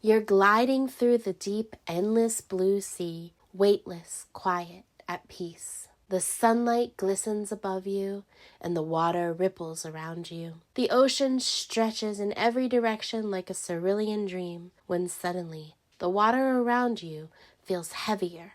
You're gliding through the deep, endless blue sea, weightless, quiet, at peace. The sunlight glistens above you, and the water ripples around you. The ocean stretches in every direction like a cerulean dream, when suddenly the water around you feels heavier,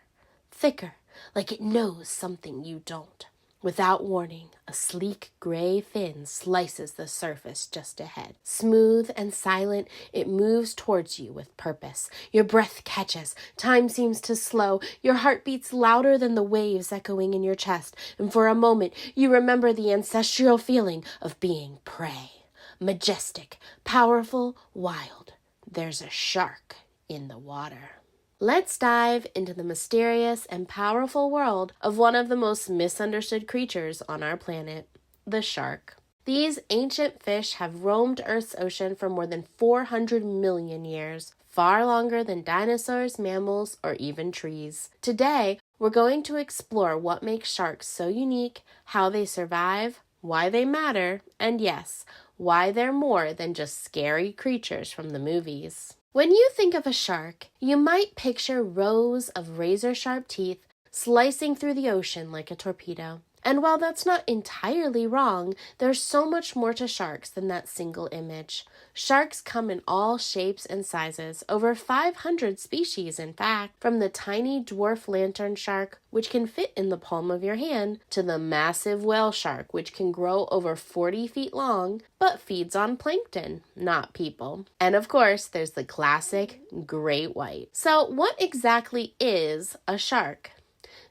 thicker, like it knows something you don't. Without warning, a sleek gray fin slices the surface just ahead. Smooth and silent, it moves towards you with purpose. Your breath catches, time seems to slow, your heart beats louder than the waves echoing in your chest, and for a moment you remember the ancestral feeling of being prey. Majestic, powerful, wild. There's a shark in the water. Let's dive into the mysterious and powerful world of one of the most misunderstood creatures on our planet, the shark. These ancient fish have roamed Earth's ocean for more than 400 million years, far longer than dinosaurs, mammals, or even trees. Today, we're going to explore what makes sharks so unique, how they survive, why they matter, and yes, why they're more than just scary creatures from the movies. When you think of a shark, you might picture rows of razor-sharp teeth slicing through the ocean like a torpedo. And while that's not entirely wrong, there's so much more to sharks than that single image. Sharks come in all shapes and sizes, over 500 species in fact, from the tiny dwarf lantern shark, which can fit in the palm of your hand, to the massive whale shark, which can grow over 40 feet long, but feeds on plankton, not people. And of course, there's the classic great white. So what exactly is a shark?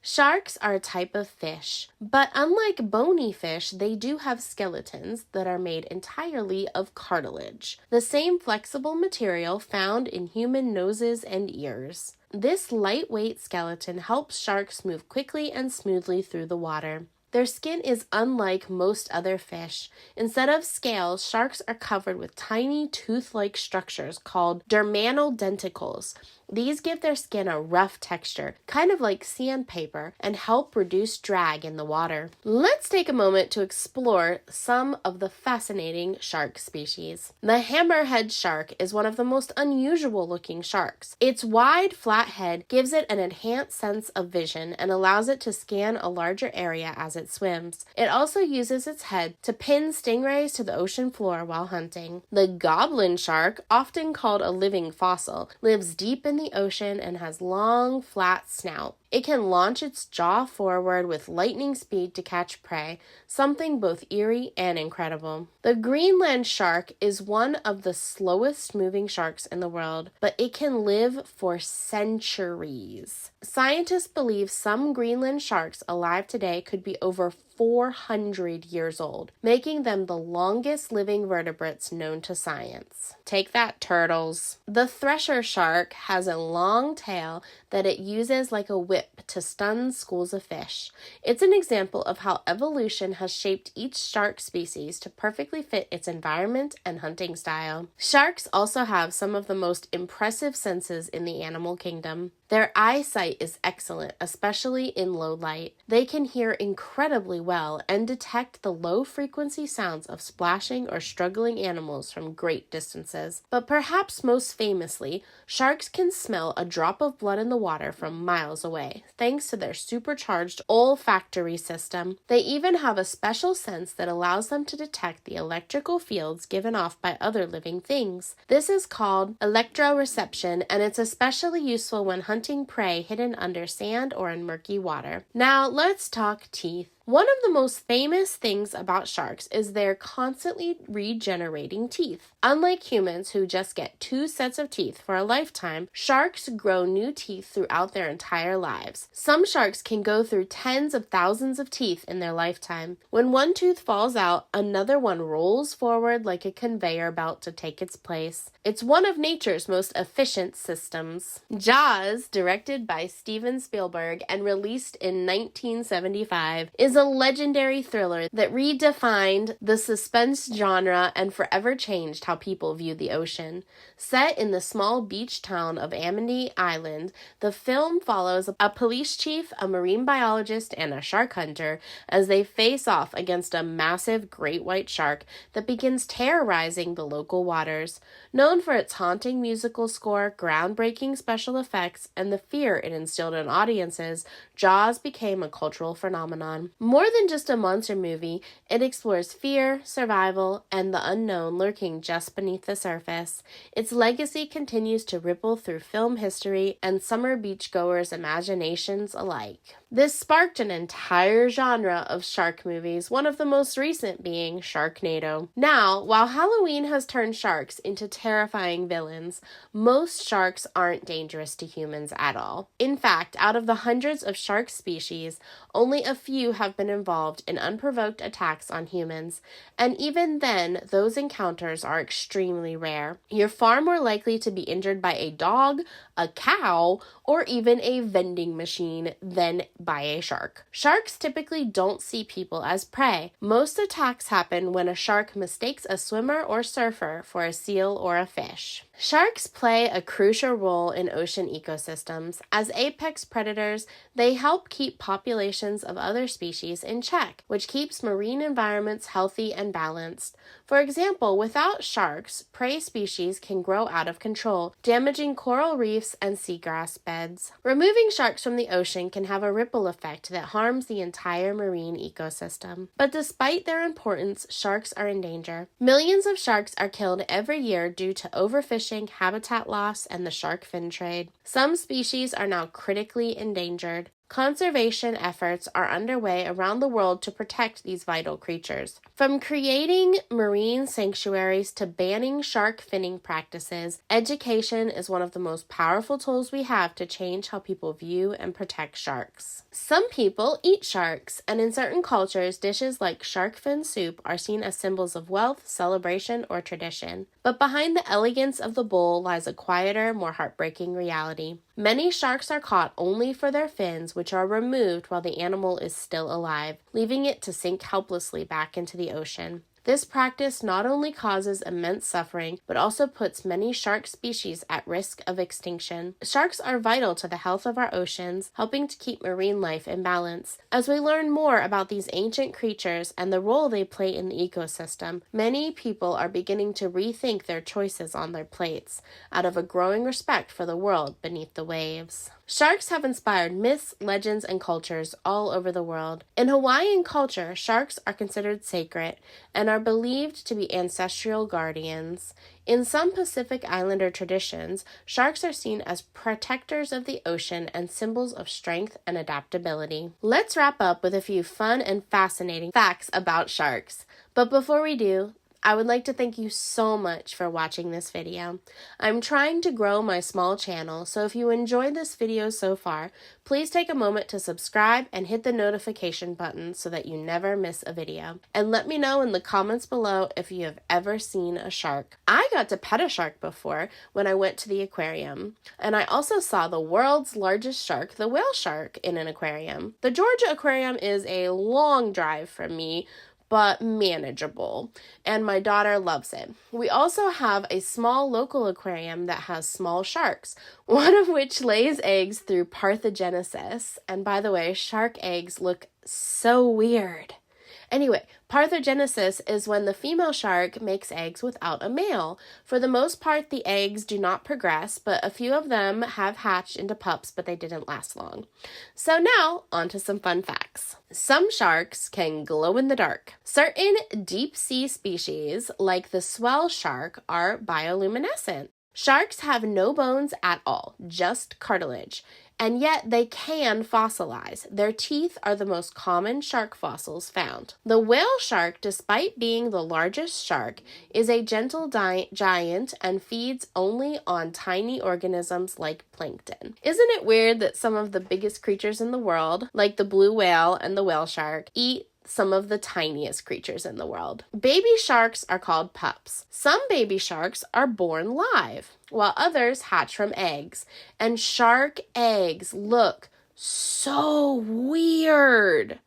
Sharks are a type of fish, but unlike bony fish, they do have skeletons that are made entirely of cartilage, the same flexible material found in human noses and ears. This lightweight skeleton helps sharks move quickly and smoothly through the water. Their skin is unlike most other fish. Instead of scales, sharks are covered with tiny tooth-like structures called dermal denticles. These give their skin a rough texture, kind of like sandpaper, and help reduce drag in the water. Let's take a moment to explore some of the fascinating shark species. The hammerhead shark is one of the most unusual looking sharks. Its wide, flat head gives it an enhanced sense of vision and allows it to scan a larger area as it swims. It also uses its head to pin stingrays to the ocean floor while hunting. The goblin shark, often called a living fossil, lives deep in the ocean and has long, flat snout. It can launch its jaw forward with lightning speed to catch prey, something both eerie and incredible. The Greenland shark is one of the slowest moving sharks in the world, but it can live for centuries. Scientists believe some Greenland sharks alive today could be over 400 years old, making them the longest living vertebrates known to science. Take that, turtles. The thresher shark has a long tail that it uses like a whip to stun schools of fish. It's an example of how evolution has shaped each shark species to perfectly fit its environment and hunting style. Sharks also have some of the most impressive senses in the animal kingdom. Their eyesight is excellent, especially in low light. They can hear incredibly well and detect the low-frequency sounds of splashing or struggling animals from great distances. But perhaps most famously, sharks can smell a drop of blood in the water from miles away, thanks to their supercharged olfactory system. They even have a special sense that allows them to detect the electrical fields given off by other living things. This is called electroreception, and it's especially useful when hunting prey hidden under sand or in murky water. Now let's talk teeth. One of the most famous things about sharks is their constantly regenerating teeth. Unlike humans who just get 2 sets of teeth for a lifetime, sharks grow new teeth throughout their entire lives. Some sharks can go through tens of thousands of teeth in their lifetime. When one tooth falls out, another one rolls forward like a conveyor belt to take its place. It's one of nature's most efficient systems. Jaws, directed by Steven Spielberg and released in 1975, is is a legendary thriller that redefined the suspense genre and forever changed how people view the ocean. Set in the small beach town of Amity Island, the film follows a police chief, a marine biologist, and a shark hunter as they face off against a massive great white shark that begins terrorizing the local waters. Known for its haunting musical score, groundbreaking special effects, and the fear it instilled in audiences, Jaws became a cultural phenomenon. More than just a monster movie, it explores fear, survival, and the unknown lurking just beneath the surface. Its legacy continues to ripple through film history and summer beachgoers' imaginations alike. This sparked an entire genre of shark movies, one of the most recent being Sharknado. Now, while Halloween has turned sharks into terrifying villains, most sharks aren't dangerous to humans at all. In fact, out of the hundreds of shark species, only a few have been involved in unprovoked attacks on humans, and even then, those encounters are extremely rare. You're far more likely to be injured by a dog, a cow, or even a vending machine than by a shark. Sharks typically don't see people as prey. Most attacks happen when a shark mistakes a swimmer or surfer for a seal or a fish. Sharks play a crucial role in ocean ecosystems. As apex predators, they help keep populations of other species in check, which keeps marine environments healthy and balanced. For example, without sharks, prey species can grow out of control, damaging coral reefs and seagrass beds. Removing sharks from the ocean can have a ripple effect that harms the entire marine ecosystem. But despite their importance, sharks are in danger. Millions of sharks are killed every year due to overfishing, habitat loss, and the shark fin trade. Some species are now critically endangered. Conservation efforts are underway around the world to protect these vital creatures. From creating marine sanctuaries to banning shark finning practices, education is one of the most powerful tools we have to change how people view and protect sharks. Some people eat sharks, and in certain cultures, dishes like shark fin soup are seen as symbols of wealth, celebration, or tradition. But behind the elegance of the bowl lies a quieter, more heartbreaking reality. Many sharks are caught only for their fins, which are removed while the animal is still alive, leaving it to sink helplessly back into the ocean. This practice not only causes immense suffering, but also puts many shark species at risk of extinction. Sharks are vital to the health of our oceans, helping to keep marine life in balance. As we learn more about these ancient creatures and the role they play in the ecosystem, many people are beginning to rethink their choices on their plates, out of a growing respect for the world beneath the waves. Sharks have inspired myths, legends, and cultures all over the world. In Hawaiian culture, sharks are considered sacred and are believed to be ancestral guardians. In some Pacific Islander traditions, sharks are seen as protectors of the ocean and symbols of strength and adaptability. Let's wrap up with a few fun and fascinating facts about sharks. But before we do, I would like to thank you so much for watching this video. I'm trying to grow my small channel, so if you enjoyed this video so far, please take a moment to subscribe and hit the notification button so that you never miss a video. And let me know in the comments below if you have ever seen a shark. I got to pet a shark before when I went to the aquarium, and I also saw the world's largest shark, the whale shark, in an aquarium. The Georgia Aquarium is a long drive from me, but manageable, and my daughter loves it. We also have a small local aquarium that has small sharks, one of which lays eggs through parthenogenesis. And by the way, shark eggs look so weird. Anyway, parthenogenesis is when the female shark makes eggs without a male. For the most part, the eggs do not progress, but a few of them have hatched into pups, but they didn't last long. So now, on to some fun facts. Some sharks can glow in the dark. Certain deep-sea species, like the swell shark, are bioluminescent. Sharks have no bones at all, just cartilage, and yet they can fossilize. Their teeth are the most common shark fossils found. The whale shark, despite being the largest shark, is a gentle giant and feeds only on tiny organisms like plankton. Isn't it weird that some of the biggest creatures in the world, like the blue whale and the whale shark, eat some of the tiniest creatures in the world? Baby sharks are called pups. Some baby sharks are born live, while others hatch from eggs. And shark eggs look so weird.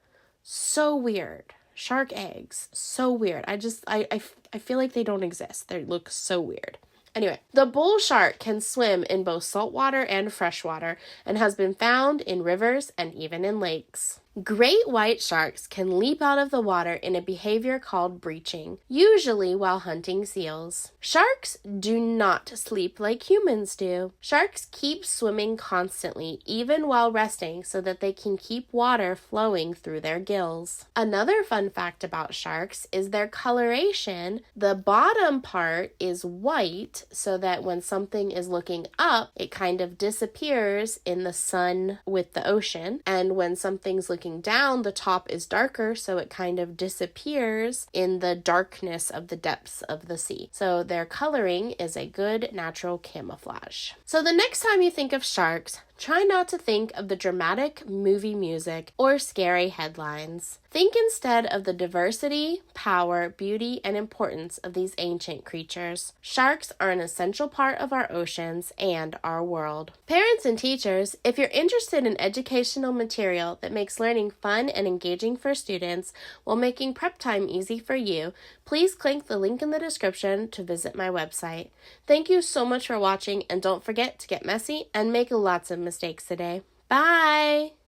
So weird. Shark eggs. So weird. I feel like they don't exist. They look so weird. Anyway, the bull shark can swim in both saltwater and freshwater and has been found in rivers and even in lakes. Great white sharks can leap out of the water in a behavior called breaching, usually while hunting seals. Sharks do not sleep like humans do. Sharks keep swimming constantly, even while resting, so that they can keep water flowing through their gills. Another fun fact about sharks is their coloration. The bottom part is white, so that when something is looking up, it kind of disappears in the sun with the ocean, and when something's looking down, the top is darker, so it kind of disappears in the darkness of the depths of the sea. So their coloring is a good natural camouflage. So the next time you think of sharks, try not to think of the dramatic movie music or scary headlines. Think instead of the diversity, power, beauty, and importance of these ancient creatures. Sharks are an essential part of our oceans and our world. Parents and teachers, if you're interested in educational material that makes learning fun and engaging for students while making prep time easy for you, please click the link in the description to visit my website. Thank you so much for watching, and don't forget to get messy and make lots of mistakes today. Bye!